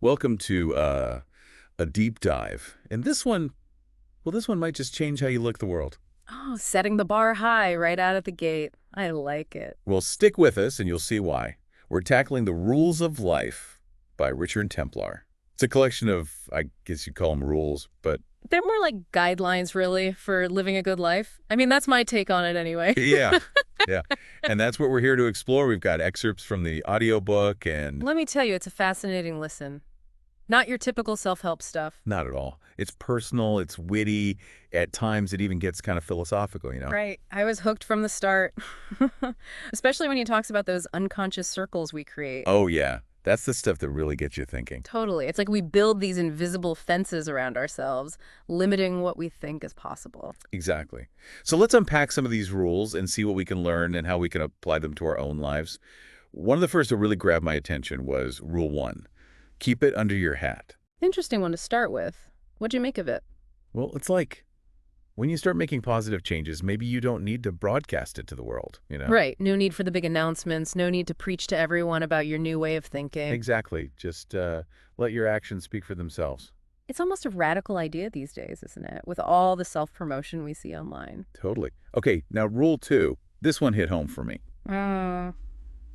Welcome to a deep dive. And this one might just change how you look at the world. Oh, setting the bar high right out of the gate. I like it. Well, stick with us and you'll see why. We're tackling The Rules of Life by Richard Templar. It's a collection of, I guess you'd call them rules, but They're more like guidelines, really, for living a good life. I mean, that's my take on it anyway. yeah, yeah. And that's what we're here to explore. We've got excerpts from the audiobook and Let me tell you, it's a fascinating listen. Not your typical self-help stuff. not at all. It's personal, it's witty. At times it even gets kind of philosophical, you know? Right. I was hooked from the start. Especially when he talks about those unconscious circles we create. Oh, yeah. That's the stuff that really gets you thinking. Totally. It's like we build these invisible fences around ourselves, limiting what we think is possible. Exactly. So let's unpack some of these rules and see what we can learn and how we can apply them to our own lives. One of the first that really grabbed my attention was Rule 1. Keep it under your hat. Interesting one to start with. What'd you make of it? Well, it's like when you start making positive changes, maybe you don't need to broadcast it to the world, you know? Right. No need for the big announcements. No need to preach to everyone about your new way of thinking. Exactly. Just let your actions speak for themselves. It's almost a radical idea these days, isn't it? With all the self-promotion we see online. Totally. Okay, now Rule 2. This one hit home for me. Oh.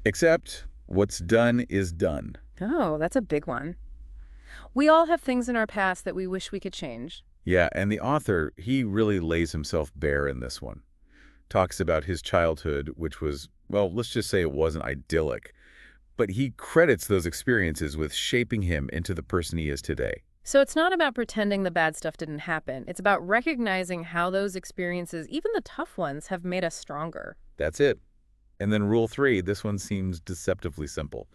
Except what's done is done. Oh, that's a big one. We all have things in our past that we wish we could change. Yeah, and the author, he really lays himself bare in this one. Talks about his childhood, which was, well, let's just say it wasn't idyllic. But he credits those experiences with shaping him into the person he is today. So it's not about pretending the bad stuff didn't happen. It's about recognizing how those experiences, even the tough ones, have made us stronger. That's it. And then Rule 3, this one seems deceptively simple.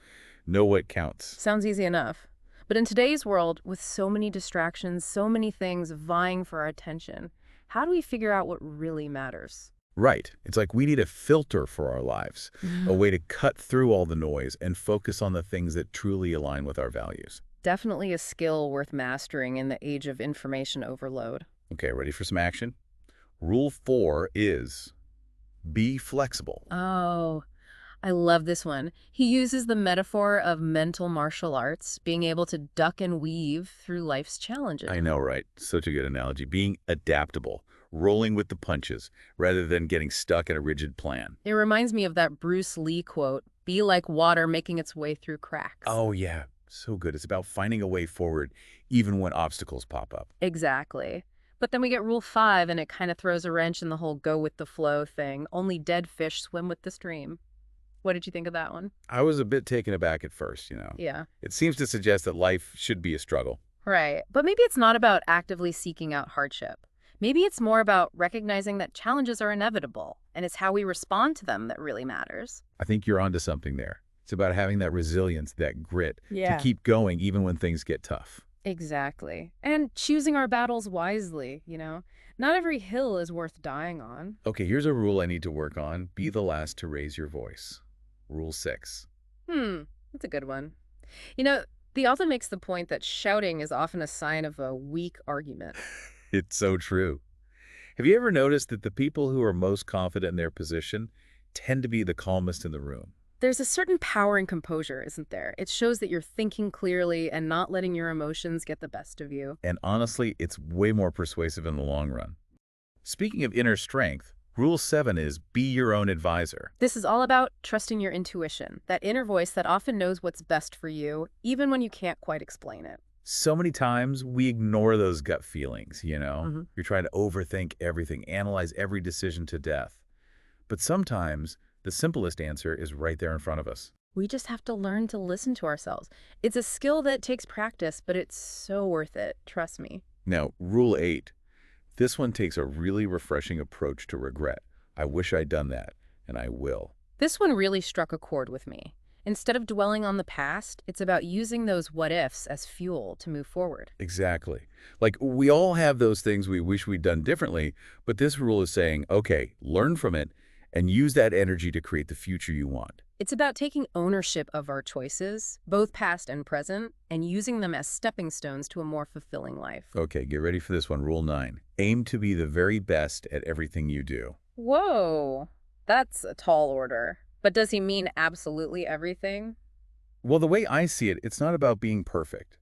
Know what counts. Sounds easy enough. But in today's world, with so many distractions, so many things vying for our attention, how do we figure out what really matters? Right. It's like we need a filter for our lives, a way to cut through all the noise and focus on the things that truly align with our values. Definitely a skill worth mastering in the age of information overload. Okay, ready for some action? Rule 4 is be flexible. Oh, I love this one. He uses the metaphor of mental martial arts, being able to duck and weave through life's challenges. I know, right? Such a good analogy. Being adaptable, rolling with the punches, rather than getting stuck in a rigid plan. It reminds me of that Bruce Lee quote, "Be like water making its way through cracks." Oh, yeah. So good. It's about finding a way forward, even when obstacles pop up. Exactly. But then we get Rule 5, and it kind of throws a wrench in the whole go with the flow thing. Only dead fish swim with the stream. What did you think of that one? I was a bit taken aback at first, you know. Yeah. It seems to suggest that life should be a struggle. Right. But maybe it's not about actively seeking out hardship. Maybe it's more about recognizing that challenges are inevitable, and it's how we respond to them that really matters. I think you're onto something there. It's about having that resilience, that grit, Yeah. to keep going even when things get tough. Exactly. And choosing our battles wisely, you know? Not every hill is worth dying on. Okay, here's a rule I need to work on. Be the last to raise your voice. Rule 6. That's a good one. You know, the author makes the point that shouting is often a sign of a weak argument. It's so true. Have you ever noticed that the people who are most confident in their position tend to be the calmest in the room? There's a certain power in composure, isn't there? It shows that you're thinking clearly and not letting your emotions get the best of you. And honestly, it's way more persuasive in the long run. Speaking of inner strength, Rule 7 is be your own advisor. This is all about trusting your intuition, that inner voice that often knows what's best for you, even when you can't quite explain it. So many times we ignore those gut feelings, you know? Mhm. You're trying to overthink everything, analyze every decision to death. But sometimes the simplest answer is right there in front of us. We just have to learn to listen to ourselves. It's a skill that takes practice, but it's so worth it. Trust me. Now, Rule 8. This one takes a really refreshing approach to regret. I wish I'd done that, and I will. This one really struck a chord with me. Instead of dwelling on the past, it's about using those what-ifs as fuel to move forward. Exactly. Like, we all have those things we wish we'd done differently, but this rule is saying, okay, learn from it and use that energy to create the future you want. It's about taking ownership of our choices, both past and present, and using them as stepping stones to a more fulfilling life. Okay, get ready for this one. Rule 9. Aim to be the very best at everything you do. Whoa, that's a tall order. But does he mean absolutely everything? Well, the way I see it, it's not about being perfect.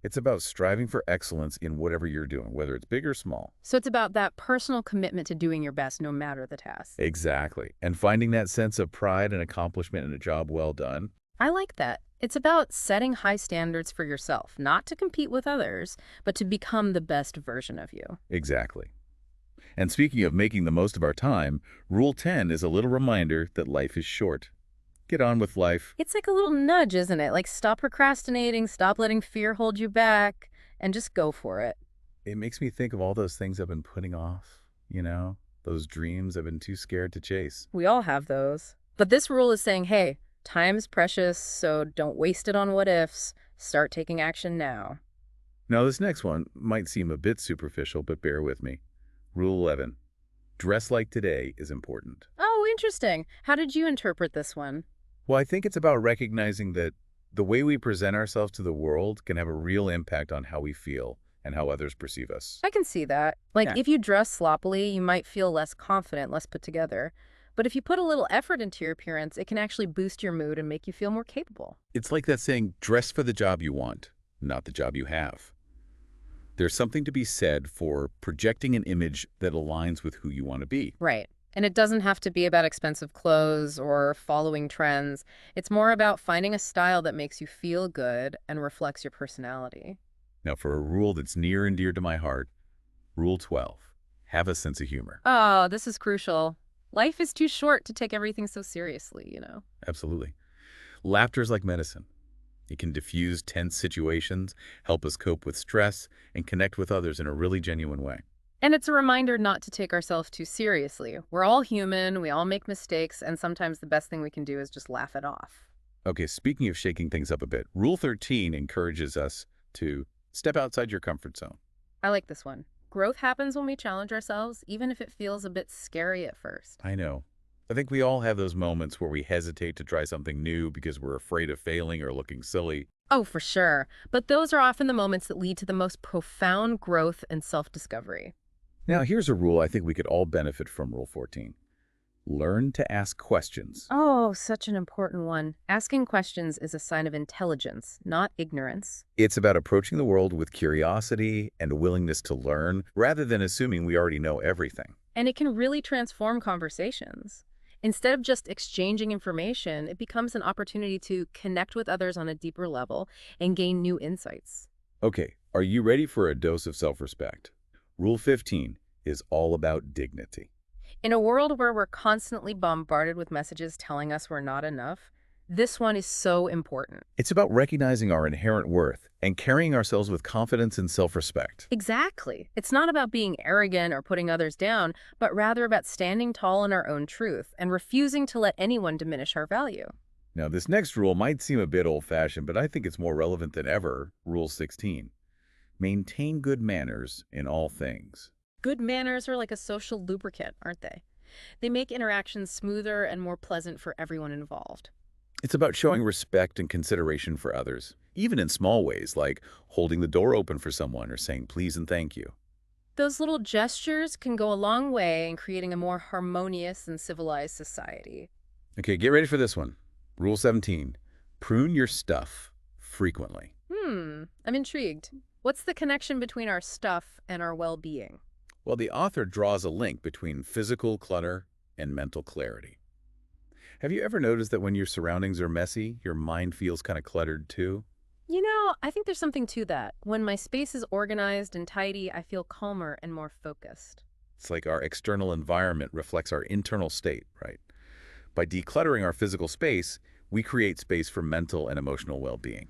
It's about striving for excellence in whatever you're doing, whether it's big or small. So it's about that personal commitment to doing your best no matter the task. Exactly. And finding that sense of pride and accomplishment in a job well done. I like that. It's about setting high standards for yourself, not to compete with others, but to become the best version of you. Exactly. And speaking of making the most of our time, Rule 10 is a little reminder that life is short. Get on with life. It's like a little nudge, isn't it? Like stop procrastinating, stop letting fear hold you back, and just go for it. It makes me think of all those things I've been putting off, those dreams I've been too scared to chase. We all have those. But this rule is saying, hey, time's precious, so don't waste it on what ifs. Start taking action now. Now, this next one might seem a bit superficial, but bear with me. Rule 11. Dress like today is important. Oh, interesting. How did you interpret this one? Well, I think it's about recognizing that the way we present ourselves to the world can have a real impact on how we feel and how others perceive us. I can see that. Like, Yeah. if you dress sloppily, you might feel less confident, less put together. But if you put a little effort into your appearance, it can actually boost your mood and make you feel more capable. It's like that saying, dress for the job you want, not the job you have. There's something to be said for projecting an image that aligns with who you want to be. Right. And it doesn't have to be about expensive clothes or following trends. It's more about finding a style that makes you feel good and reflects your personality. Now, for a rule that's near and dear to my heart, Rule 12, have a sense of humor. Oh, this is crucial. Life is too short to take everything so seriously. Absolutely. Laughter is like medicine. It can diffuse tense situations, help us cope with stress, and connect with others in a really genuine way. And it's a reminder not to take ourselves too seriously. We're all human, we all make mistakes, and sometimes the best thing we can do is just laugh it off. Okay, speaking of shaking things up a bit, Rule 13 encourages us to step outside your comfort zone. I like this one. Growth happens when we challenge ourselves, even if it feels a bit scary at first. I know. I think we all have those moments where we hesitate to try something new because we're afraid of failing or looking silly. Oh, for sure. But those are often the moments that lead to the most profound growth and self-discovery. Now, here's a rule I think we could all benefit from, Rule 14. Learn to ask questions. Oh, such an important one. Asking questions is a sign of intelligence, not ignorance. It's about approaching the world with curiosity and a willingness to learn rather than assuming we already know everything. And it can really transform conversations. Instead of just exchanging information, it becomes an opportunity to connect with others on a deeper level and gain new insights. Okay, are you ready for a dose of self-respect? Rule 15 is all about dignity. In a world where we're constantly bombarded with messages telling us we're not enough, this one is so important. It's about recognizing our inherent worth and carrying ourselves with confidence and self-respect. Exactly. It's not about being arrogant or putting others down, but rather about standing tall in our own truth and refusing to let anyone diminish our value. Now, this next rule might seem a bit old-fashioned, but I think it's more relevant than ever. Rule 16. Maintain good manners in all things. Good manners are like a social lubricant, aren't they? They make interactions smoother and more pleasant for everyone involved. It's about showing respect and consideration for others, even in small ways like holding the door open for someone or saying please and thank you. Those little gestures can go a long way in creating a more harmonious and civilized society. Okay, get ready for this one. Rule 17. Prune your stuff frequently. I'm intrigued. What's the connection between our stuff and our well-being? Well, the author draws a link between physical clutter and mental clarity. Have you ever noticed that when your surroundings are messy, your mind feels kind of cluttered too? I think there's something to that. When my space is organized and tidy, I feel calmer and more focused. It's like our external environment reflects our internal state, right? By decluttering our physical space, we create space for mental and emotional well-being.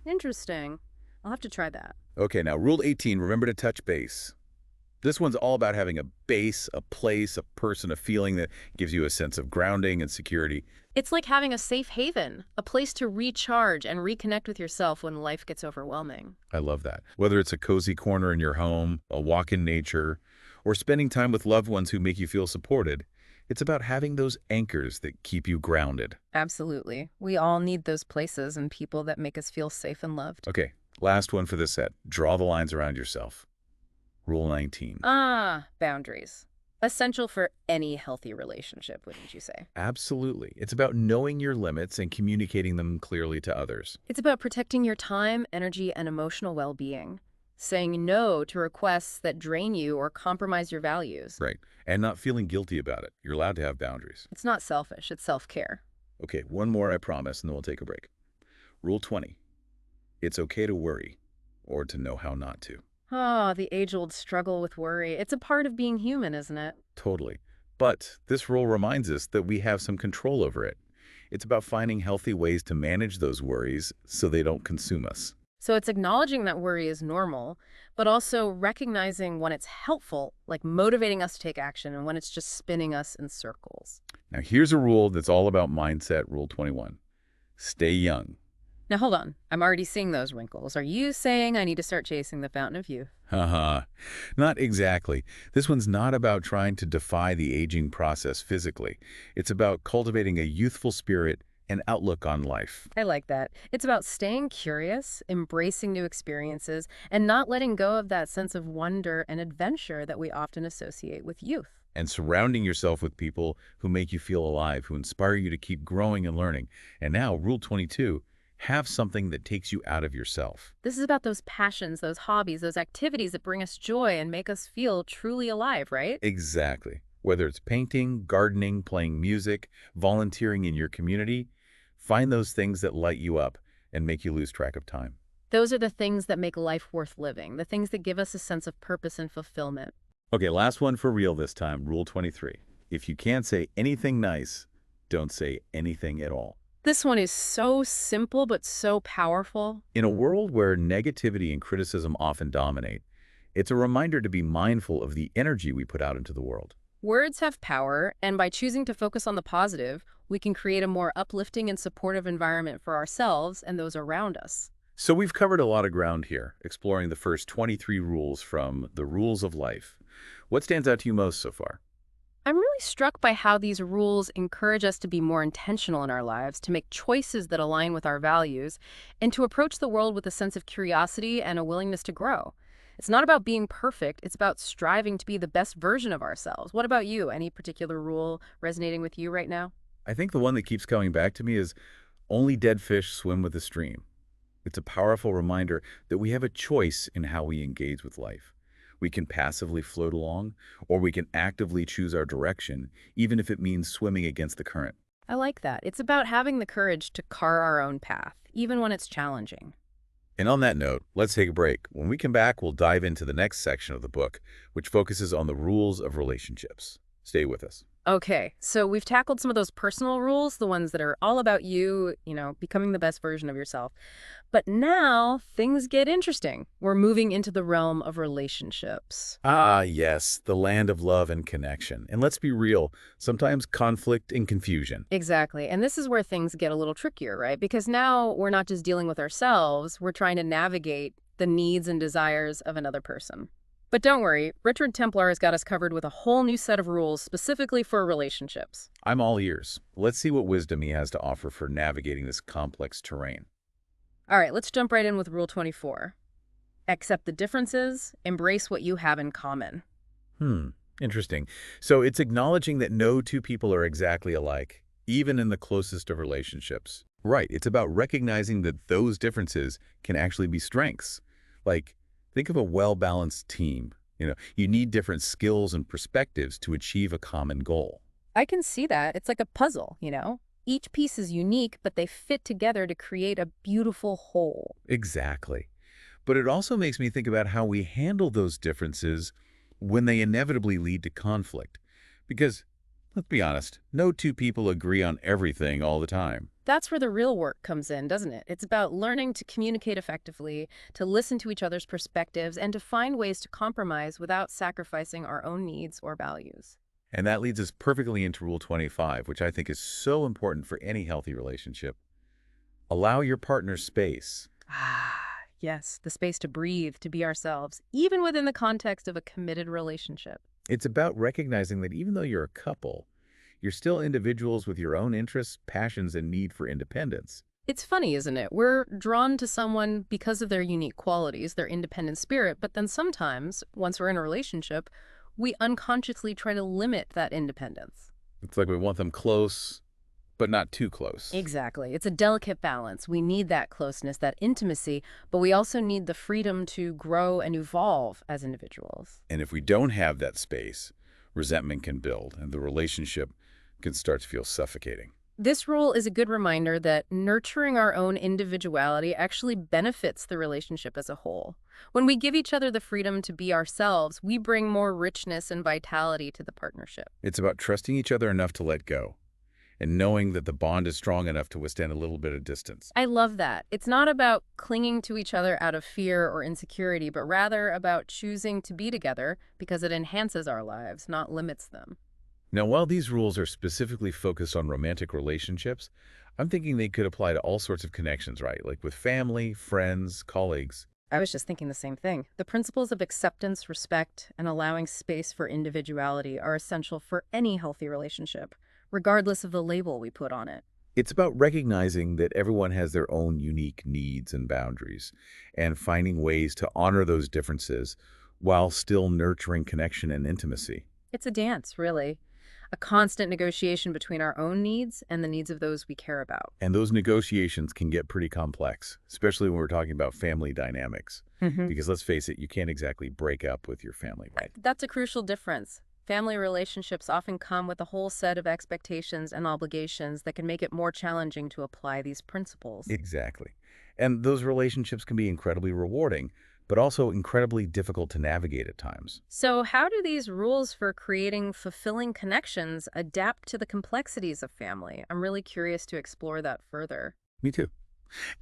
Interesting. I'll have to try that. Okay, now Rule 18, remember to touch base. This one's all about having a base, a place, a person, a feeling that gives you a sense of grounding and security. It's like having a safe haven, a place to recharge and reconnect with yourself when life gets overwhelming. I love that. Whether it's a cozy corner in your home, a walk in nature, or spending time with loved ones who make you feel supported, it's about having those anchors that keep you grounded. Absolutely. We all need those places and people that make us feel safe and loved. Okay, last one for this set. Draw the lines around yourself. Rule 19. Boundaries. Essential for any healthy relationship, wouldn't you say? Absolutely. It's about knowing your limits and communicating them clearly to others. It's about protecting your time, energy, and emotional well-being. Saying no to requests that drain you or compromise your values. Right. And not feeling guilty about it. You're allowed to have boundaries. It's not selfish, it's self-care. Okay, one more, I promise, and then we'll take a break. Rule 20. It's okay to worry, or to know how not to. Ah, the age-old struggle with worry. It's a part of being human, isn't it? Totally. But this rule reminds us that we have some control over it. It's about finding healthy ways to manage those worries so they don't consume us. So it's acknowledging that worry is normal, but also recognizing when it's helpful, like motivating us to take action, and when it's just spinning us in circles. Now, here's a rule that's all about mindset, Rule 21. Stay young. Now, hold on. I'm already seeing those wrinkles. Are you saying I need to start chasing the fountain of youth? Haha. Not exactly. This one's not about trying to defy the aging process physically. It's about cultivating a youthful spirit and outlook on life. I like that. It's about staying curious, embracing new experiences, and not letting go of that sense of wonder and adventure that we often associate with youth. And surrounding yourself with people who make you feel alive, who inspire you to keep growing and learning. And now, Rule 22, have something that takes you out of yourself. This is about those passions, those hobbies, those activities that bring us joy and make us feel truly alive, right? Exactly. Whether it's painting, gardening, playing music, volunteering in your community, find those things that light you up and make you lose track of time. Those are the things that make life worth living, the things that give us a sense of purpose and fulfillment. Okay, last one for real this time, Rule 23. If you can't say anything nice, don't say anything at all. This one is so simple but so powerful. In a world where negativity and criticism often dominate, it's a reminder to be mindful of the energy we put out into the world. Words have power, and by choosing to focus on the positive, we can create a more uplifting and supportive environment for ourselves and those around us. So we've covered a lot of ground here, exploring the first 23 rules from the Rules of Life. What stands out to you most so far? I'm really struck by how these rules encourage us to be more intentional in our lives, to make choices that align with our values, and to approach the world with a sense of curiosity and a willingness to grow. It's not about being perfect, it's about striving to be the best version of ourselves. What about you? Any particular rule resonating with you right now? I think the one that keeps coming back to me is only dead fish swim with the stream. It's a powerful reminder that we have a choice in how we engage with life. We can passively float along, or we can actively choose our direction, even if it means swimming against the current. I like that. It's about having the courage to carve our own path, even when it's challenging. And on that note, let's take a break. When we come back, we'll dive into the next section of the book, which focuses on the rules of relationships. Stay with us. Okay, so we've tackled some of those personal rules, the ones that are all about you, becoming the best version of yourself. But now things get interesting. We're moving into the realm of relationships. Ah, yes, the land of love and connection. And let's be real, sometimes conflict and confusion. Exactly. And this is where things get a little trickier, right? Because now we're not just dealing with ourselves, we're trying to navigate the needs and desires of another person. But don't worry, Richard Templar has got us covered with a whole new set of rules specifically for relationships. I'm all ears. Let's see what wisdom he has to offer for navigating this complex terrain. All right, let's jump right in with Rule 24. Accept the differences, embrace what you have in common. Interesting. So it's acknowledging that no two people are exactly alike, even in the closest of relationships. Right, it's about recognizing that those differences can actually be strengths. Like, think of a well-balanced team. You need different skills and perspectives to achieve a common goal. I can see that. It's like a puzzle, Each piece is unique, but they fit together to create a beautiful whole. Exactly. But it also makes me think about how we handle those differences when they inevitably lead to conflict. Because, let's be honest, no two people agree on everything all the time. That's where the real work comes in, doesn't it? It's about learning to communicate effectively, to listen to each other's perspectives, and to find ways to compromise without sacrificing our own needs or values. And that leads us perfectly into Rule 25, which I think is so important for any healthy relationship. Allow your partner space. Yes, the space to breathe, to be ourselves, even within the context of a committed relationship. It's about recognizing that even though you're a couple, you're still individuals with your own interests, passions, and need for independence. It's funny, isn't it? We're drawn to someone because of their unique qualities, their independent spirit, but then sometimes, once we're in a relationship, we unconsciously try to limit that independence. It's like we want them close, but not too close. Exactly. It's a delicate balance. We need that closeness, that intimacy, but we also need the freedom to grow and evolve as individuals. And if we don't have that space, resentment can build, and the relationship can start to feel suffocating. This rule is a good reminder that nurturing our own individuality actually benefits the relationship as a whole. When we give each other the freedom to be ourselves, we bring more richness and vitality to the partnership. It's about trusting each other enough to let go, and knowing that the bond is strong enough to withstand a little bit of distance. I love that. It's not about clinging to each other out of fear or insecurity, but rather about choosing to be together because it enhances our lives, not limits them. Now, while these rules are specifically focused on romantic relationships, I'm thinking they could apply to all sorts of connections, right? Like with family, friends, colleagues. I was just thinking the same thing. The principles of acceptance, respect, and allowing space for individuality are essential for any healthy relationship, regardless of the label we put on it. It's about recognizing that everyone has their own unique needs and boundaries, and finding ways to honor those differences while still nurturing connection and intimacy. It's a dance, really. A constant negotiation between our own needs and the needs of those we care about. And those negotiations can get pretty complex, especially when we're talking about family dynamics. Because let's face it, you can't exactly break up with your family, right? That's a crucial difference. Family relationships often come with a whole set of expectations and obligations that can make it more challenging to apply these principles. Exactly. And those relationships can be incredibly rewarding, but also incredibly difficult to navigate at times. So, how do these rules for creating fulfilling connections adapt to the complexities of family? I'm really curious to explore that further. Me too.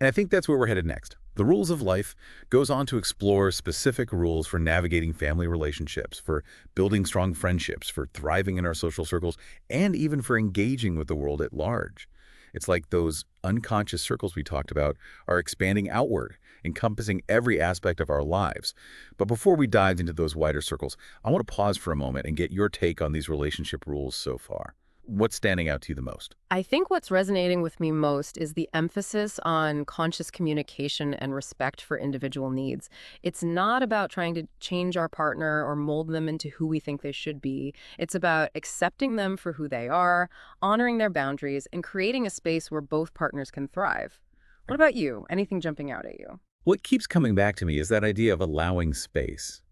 And I think that's where we're headed next. The Rules of Life goes on to explore specific rules for navigating family relationships, for building strong friendships, for thriving in our social circles, and even for engaging with the world at large. It's like those unconscious circles we talked about are expanding outward, encompassing every aspect of our lives. But before we dive into those wider circles, I want to pause for a moment and get your take on these relationship rules so far. What's standing out to you the most? I think what's resonating with me most is the emphasis on conscious communication and respect for individual needs. It's not about trying to change our partner or mold them into who we think they should be. It's about accepting them for who they are, honoring their boundaries, and creating a space where both partners can thrive. What about you? Anything jumping out at you? What keeps coming back to me is that idea of allowing space,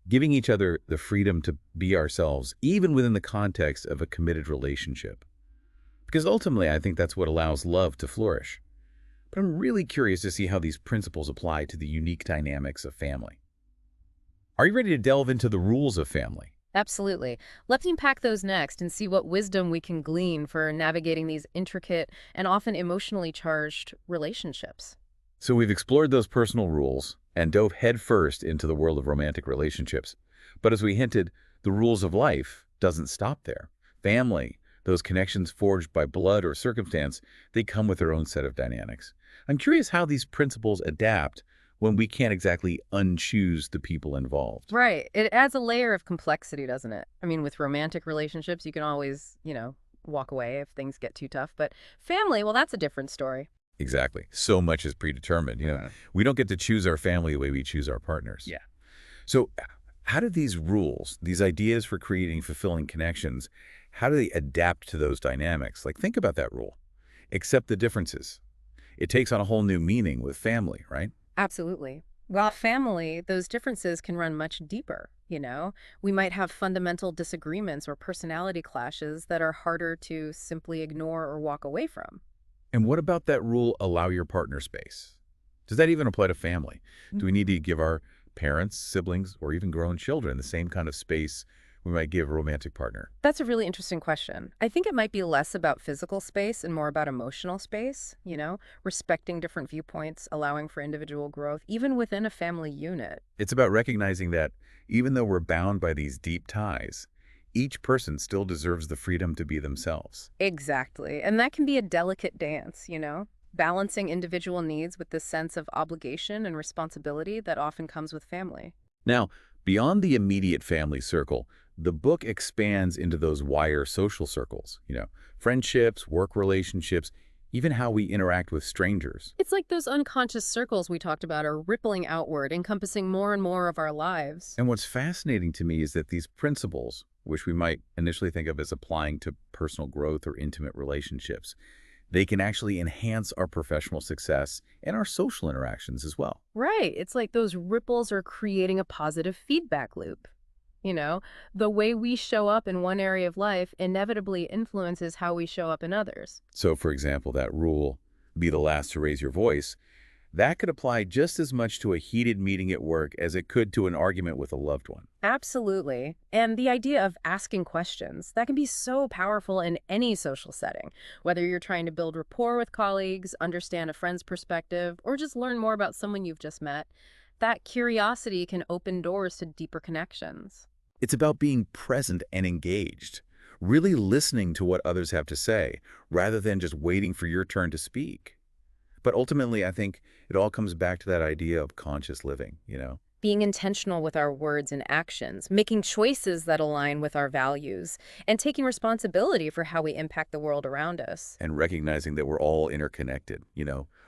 giving each other the freedom to be ourselves, even within the context of a committed relationship. Because ultimately, I think that's what allows love to flourish. But I'm really curious to see how these principles apply to the unique dynamics of family. Are you ready to delve into the rules of family? Absolutely. Let's unpack those next and see what wisdom we can glean for navigating these intricate and often emotionally charged relationships. So we've explored those personal rules and dove headfirst into the world of romantic relationships. But as we hinted, the rules of life doesn't stop there. Family, those connections forged by blood or circumstance, they come with their own set of dynamics. I'm curious how these principles adapt when we can't exactly unchoose the people involved. Right. It adds a layer of complexity, doesn't it? I mean, with romantic relationships, you can always, walk away if things get too tough. But family, well, that's a different story. Exactly. So much is predetermined. We don't get to choose our family the way we choose our partners. Yeah. So how do these rules, these ideas for creating fulfilling connections, how do they adapt to those dynamics? Like, think about that rule. Accept the differences. It takes on a whole new meaning with family, right? Absolutely. While family, those differences can run much deeper, We might have fundamental disagreements or personality clashes that are harder to simply ignore or walk away from. And what about that rule, allow your partner space? Does that even apply to family? Do we need to give our parents, siblings, or even grown children the same kind of space we might give a romantic partner? That's a really interesting question. I think it might be less about physical space and more about emotional space, respecting different viewpoints, allowing for individual growth, even within a family unit. It's about recognizing that even though we're bound by these deep ties, each person still deserves the freedom to be themselves. Exactly. And that can be a delicate dance, balancing individual needs with this sense of obligation and responsibility that often comes with family. Now, beyond the immediate family circle, the book expands into those wider social circles, friendships, work relationships, even how we interact with strangers. It's like those unconscious circles we talked about are rippling outward, encompassing more and more of our lives. And what's fascinating to me is that these principles, which we might initially think of as applying to personal growth or intimate relationships, they can actually enhance our professional success and our social interactions as well. Right. It's like those ripples are creating a positive feedback loop. You know, the way we show up in one area of life inevitably influences how we show up in others. So, for example, that rule, be the last to raise your voice, that could apply just as much to a heated meeting at work as it could to an argument with a loved one. Absolutely. And the idea of asking questions, that can be so powerful in any social setting, whether you're trying to build rapport with colleagues, understand a friend's perspective, or just learn more about someone you've just met. That curiosity can open doors to deeper connections. It's about being present and engaged, really listening to what others have to say, rather than just waiting for your turn to speak. But ultimately, I think it all comes back to that idea of conscious living. Being intentional with our words and actions, making choices that align with our values, and taking responsibility for how we impact the world around us. And recognizing that we're all interconnected.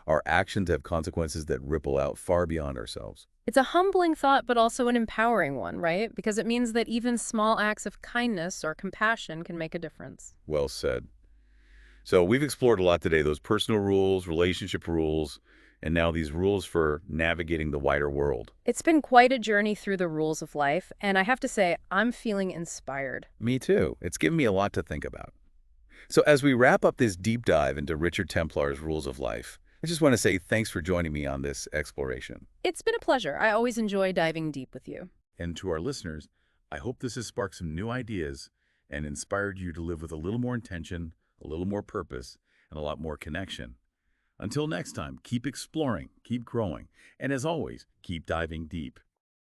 Our actions have consequences that ripple out far beyond ourselves. It's a humbling thought, but also an empowering one, right? Because it means that even small acts of kindness or compassion can make a difference. Well said. So we've explored a lot today, those personal rules, relationship rules, and now these rules for navigating the wider world. It's been quite a journey through the rules of life, and I have to say, I'm feeling inspired. Me too. It's given me a lot to think about. So as we wrap up this deep dive into Richard Templar's rules of life, I just want to say thanks for joining me on this exploration. It's been a pleasure. I always enjoy diving deep with you. And to our listeners, I hope this has sparked some new ideas and inspired you to live with a little more intention, a little more purpose, and a lot more connection. Until next time, keep exploring, keep growing, and as always, keep diving deep.